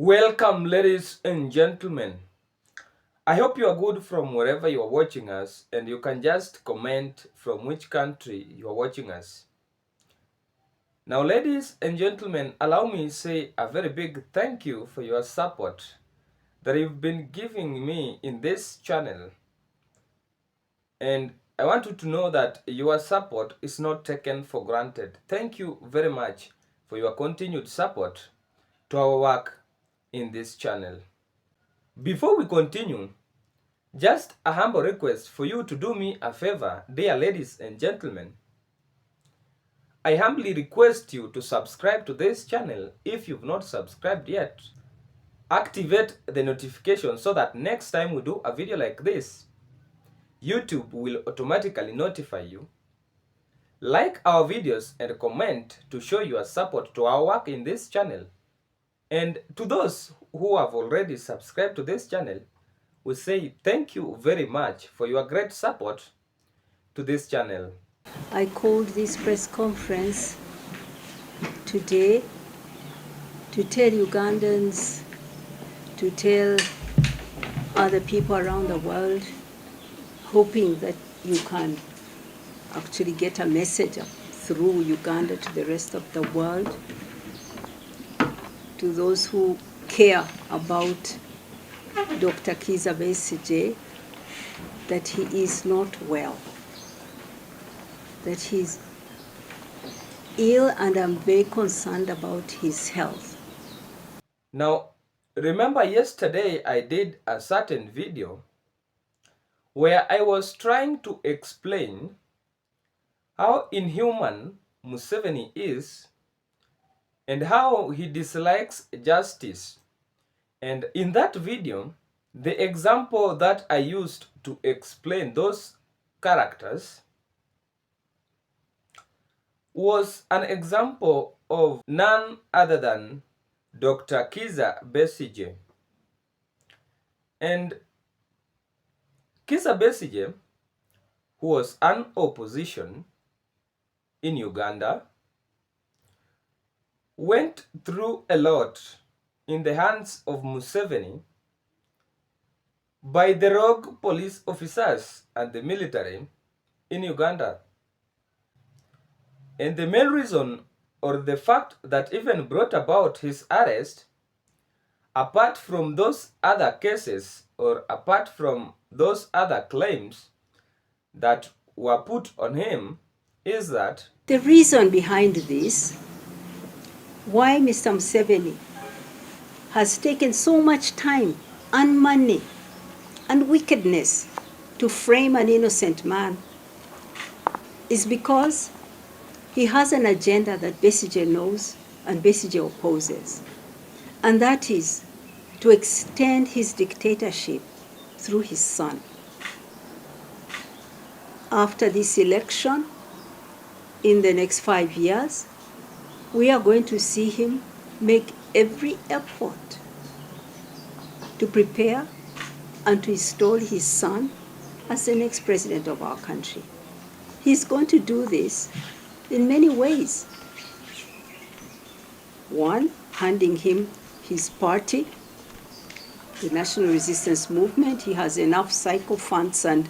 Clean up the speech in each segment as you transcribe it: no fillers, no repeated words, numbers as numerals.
Welcome, ladies and gentlemen. I hope you are good from wherever you are watching us, and you can just comment from which country you are watching us. Now, ladies and gentlemen, allow me to say a very big thank you for your support that you've been giving me in this channel. And I want you to know that your support is not taken for granted. Thank you very much for your continued support to our work in this channel. Before we continue, just a humble request for you to do me a favor, dear ladies and gentlemen. I humbly request you to subscribe to this channel if you've not subscribed yet. Activate the notification so that next time we do a video like this, YouTube will automatically notify you. Like our videos and comment to show your support to our work in this channel. And to those who have already subscribed to this channel, we say thank you very much for your great support to this channel. I called this press conference today to tell Ugandans, to tell other people around the world, hoping that you can actually get a message through Uganda to the rest of the world, to those who care about Dr. Kizza Besigye, that he is not well, that he's ill, and I'm very concerned about his health. Now, remember yesterday I did a certain video where I was trying to explain how inhuman Museveni is and how he dislikes justice. And in that video, the example that I used to explain those characters was an example of none other than Dr. Kizza Besigye. And Kizza Besigye, who was an opposition in Uganda, went through a lot in the hands of Museveni by the rogue police officers and the military in Uganda. And the main reason, or the fact that even brought about his arrest, apart from those other cases or apart from those other claims that were put on him, is that the reason behind this, why Mr. Museveni has taken so much time and money and wickedness to frame an innocent man, is because he has an agenda that Besigye knows and Besigye opposes, and that is to extend his dictatorship through his son. After this election, in the next 5 years, we are going to see him make every effort to prepare and to install his son as the next president of our country. He's going to do this in many ways. One, handing him his party, the National Resistance Movement. He has enough sycophants and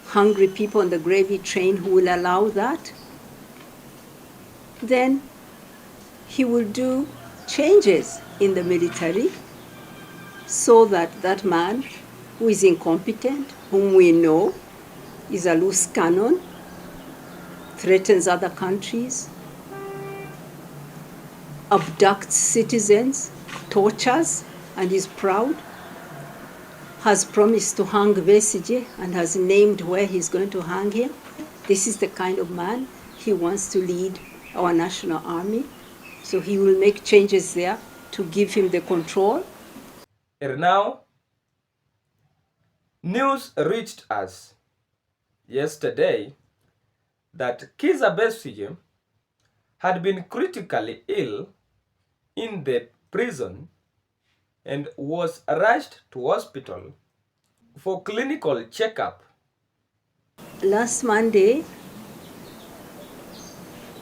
hungry people on the gravy train who will allow that. Then he will do changes in the military so that that man who is incompetent, whom we know is a loose cannon, threatens other countries, abducts citizens, tortures, and is proud, has promised to hang Besigye and has named where he's going to hang him. This is the kind of man he wants to lead our national army. So he will make changes there to give him the control. And now, news reached us yesterday that Kizza Besigye had been critically ill in the prison and was rushed to hospital for clinical checkup. Last Monday,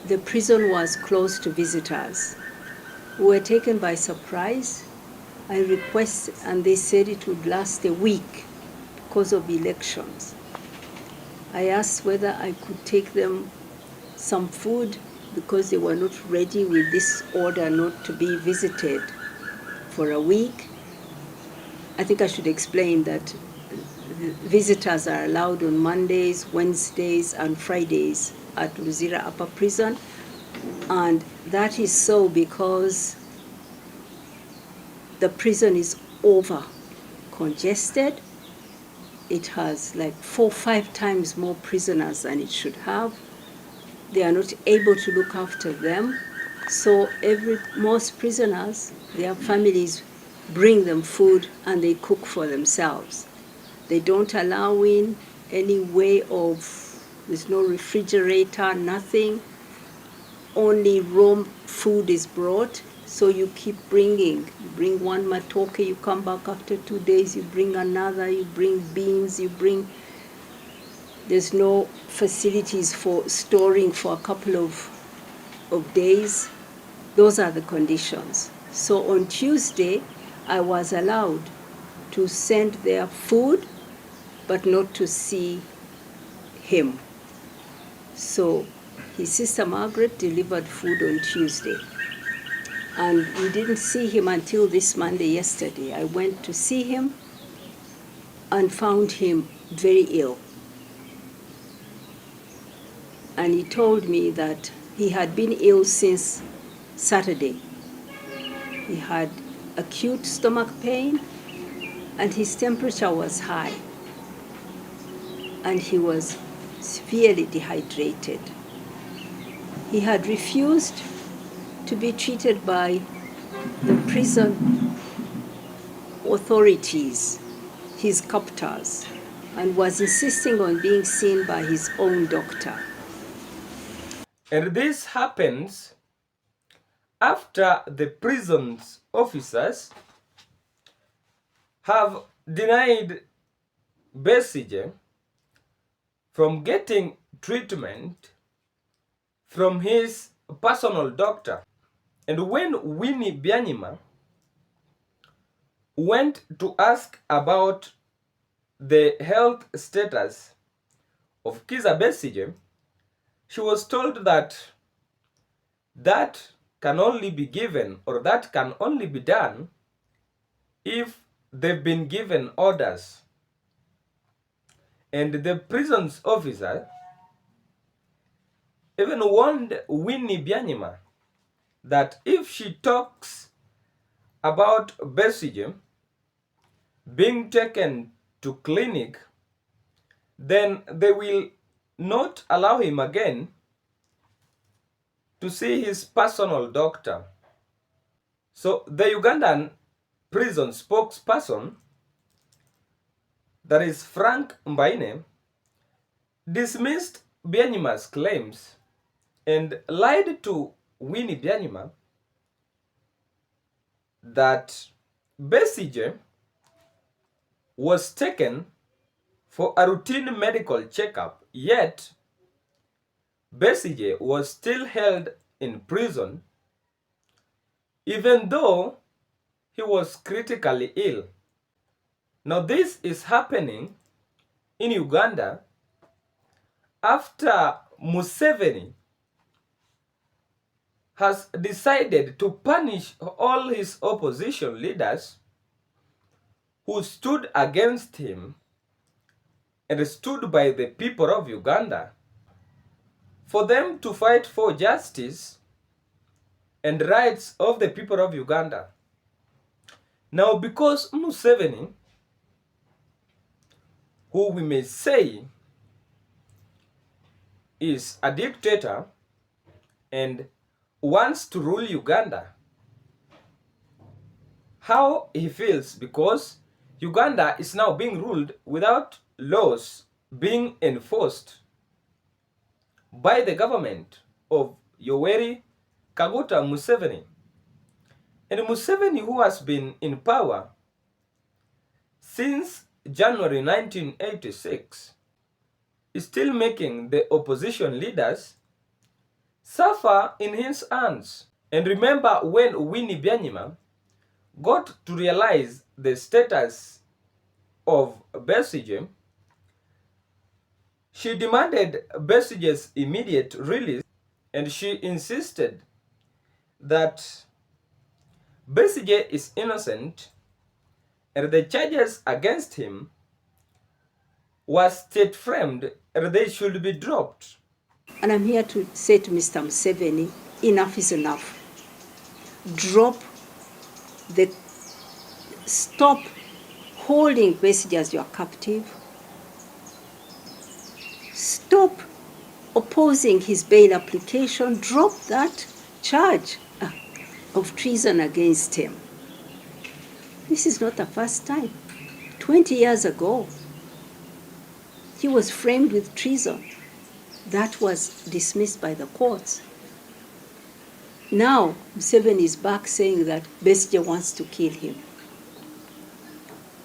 the prison was closed to visitors. We were taken by surprise. I requested, and they said it would last a week because of elections. I asked whether I could take them some food because they were not ready with this order not to be visited for a week. I think I should explain that visitors are allowed on Mondays, Wednesdays, and Fridays at Luzira Upper Prison. And that is so because the prison is over congested. It has like 4 or 5 times more prisoners than it should have. They are not able to look after them. So most prisoners, their families bring them food and they cook for themselves. They don't allow in any way of, there's no refrigerator, nothing. Only raw food is brought, so you keep bringing. You bring one matoke, you come back after 2 days, you bring another, you bring beans, there's no facilities for storing for a couple of days. Those are the conditions. So on Tuesday, I was allowed to send their food, but not to see him. So his sister Margaret delivered food on Tuesday. And we didn't see him until this Monday, yesterday. I went to see him and found him very ill. And he told me that he had been ill since Saturday. He had acute stomach pain and his temperature was high. And he was severely dehydrated. He had refused to be treated by the prison authorities, his captors, and was insisting on being seen by his own doctor. And this happens after the prison's officers have denied Besigye from getting treatment from his personal doctor. And when Winnie Byanyima went to ask about the health status of Kizza Besigye, she was told that that can only be given, or that can only be done, if they've been given orders. And the prison's officer even warned Winnie Byanyima that if she talks about Besigye being taken to clinic, then they will not allow him again to see his personal doctor. So the Ugandan prison spokesperson, that is Frank Mbaine, dismissed Byanyima's claims and lied to Winnie Byanyima that Besigye was taken for a routine medical checkup, yet Besigye was still held in prison even though he was critically ill. Now this is happening in Uganda after Museveni has decided to punish all his opposition leaders who stood against him and stood by the people of Uganda for them to fight for justice and rights of the people of Uganda. Now, because Museveni, who we may say is a dictator and wants to rule Uganda, how he feels, because Uganda is now being ruled without laws being enforced by the government of Yoweri Kaguta Museveni. And Museveni, who has been in power since January 1986, is still making the opposition leaders suffer in his hands. And remember when Winnie Byanyima got to realize the status of Besigye, she demanded Besigye's immediate release, and she insisted that Besigye is innocent and the charges against him were state-framed and they should be dropped. And I'm here to say to Mr. Museveni, enough is enough. Drop the, stop holding Besigye as your captive. Stop opposing his bail application. Drop that charge of treason against him. This is not the first time. 20 years ago, he was framed with treason. That was dismissed by the courts. Now, Museveni is back saying that Besigye wants to kill him.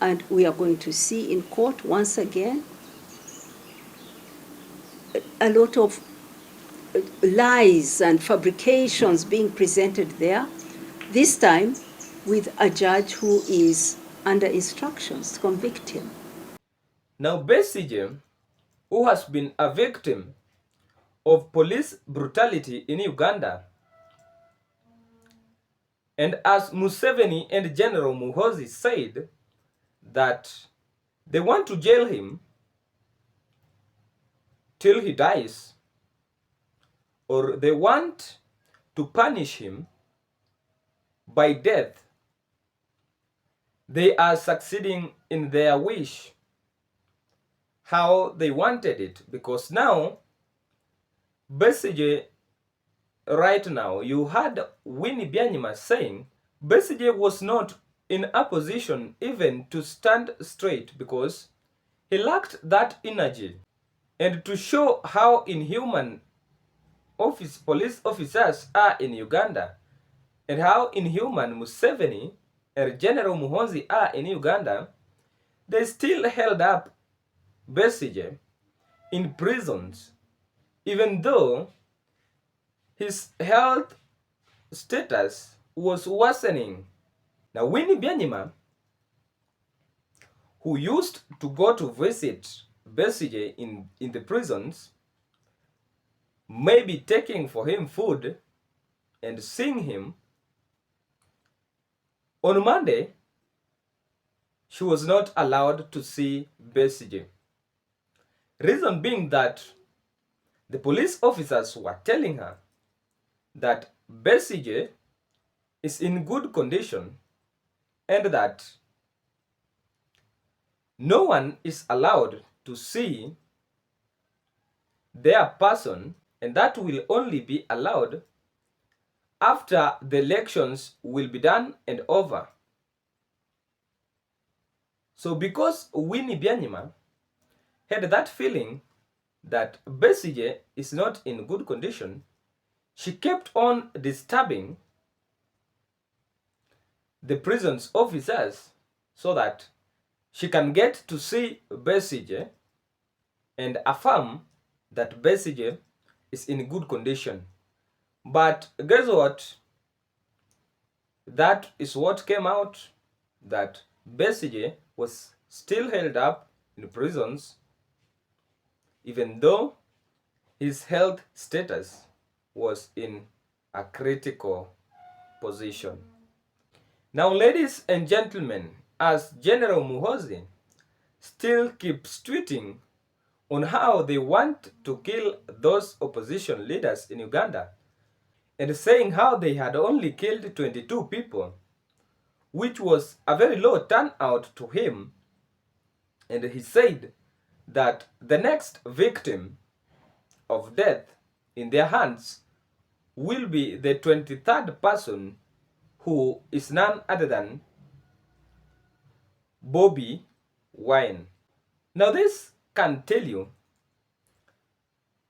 And we are going to see in court once again a lot of lies and fabrications being presented there, this time with a judge who is under instructions to convict him. Now Besigye, who has been a victim of police brutality in Uganda, and as Museveni and General Muhoozi said that they want to jail him till he dies, or they want to punish him by death, they are succeeding in their wish, how they wanted it, because now Besigye, right now, you heard Winnie Byanyima saying Besigye was not in a position even to stand straight because he lacked that energy. And to show how inhuman police officers are in Uganda and how inhuman Museveni and General Muhoozi are in Uganda, they still held up Besigye in prisons even though his health status was worsening. Now Winnie Byanyima, who used to go to visit Besigye in the prisons, maybe taking for him food and seeing him, on Monday, she was not allowed to see Besigye. Reason being that the police officers were telling her that Besigye is in good condition and that no one is allowed to see their person, and that will only be allowed after the elections will be done and over. So because Winnie Byanyima had that feeling that Besigye is not in good condition, she kept on disturbing the prison's officers so that she can get to see Besigye and affirm that Besigye is in good condition. But guess what? That is what came out, that Besigye was still held up in prisons even though his health status was in a critical position. Now, ladies and gentlemen, as General Muhoozi still keeps tweeting on how they want to kill those opposition leaders in Uganda and saying how they had only killed 22 people, which was a very low turnout to him, and he said that the next victim of death in their hands will be the 23rd person, who is none other than Bobi Wine. Now this can tell you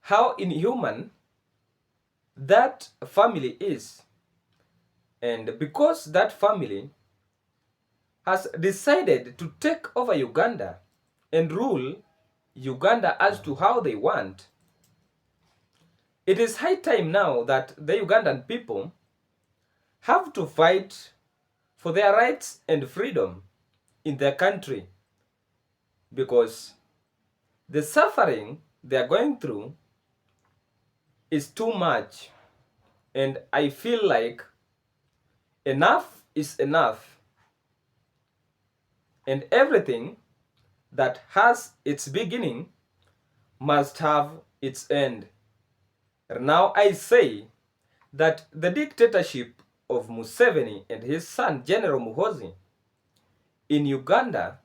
how inhuman that family is, and because that family has decided to take over Uganda and rule Uganda as to how they want, it is high time now that the Ugandan people have to fight for their rights and freedom in their country, because the suffering they are going through is too much, and I feel like enough is enough, and everything that has its beginning must have its end. Now I say that the dictatorship of Museveni and his son General Muhoozi in Uganda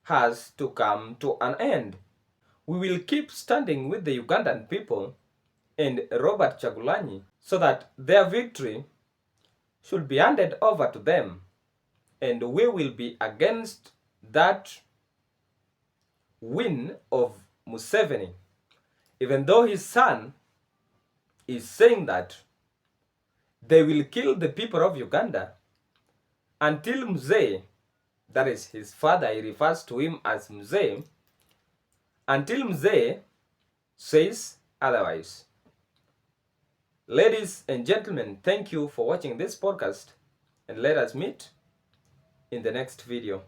has to come to an end. We will keep standing with the Ugandan people and Robert Chagulanyi so that their victory should be handed over to them, and we will be against that win of Museveni, even though his son is saying that they will kill the people of Uganda until Mzee, that is his father, he refers to him as Mzee, until Mzee says otherwise. Ladies and gentlemen, thank you for watching this podcast, and let us meet in the next video.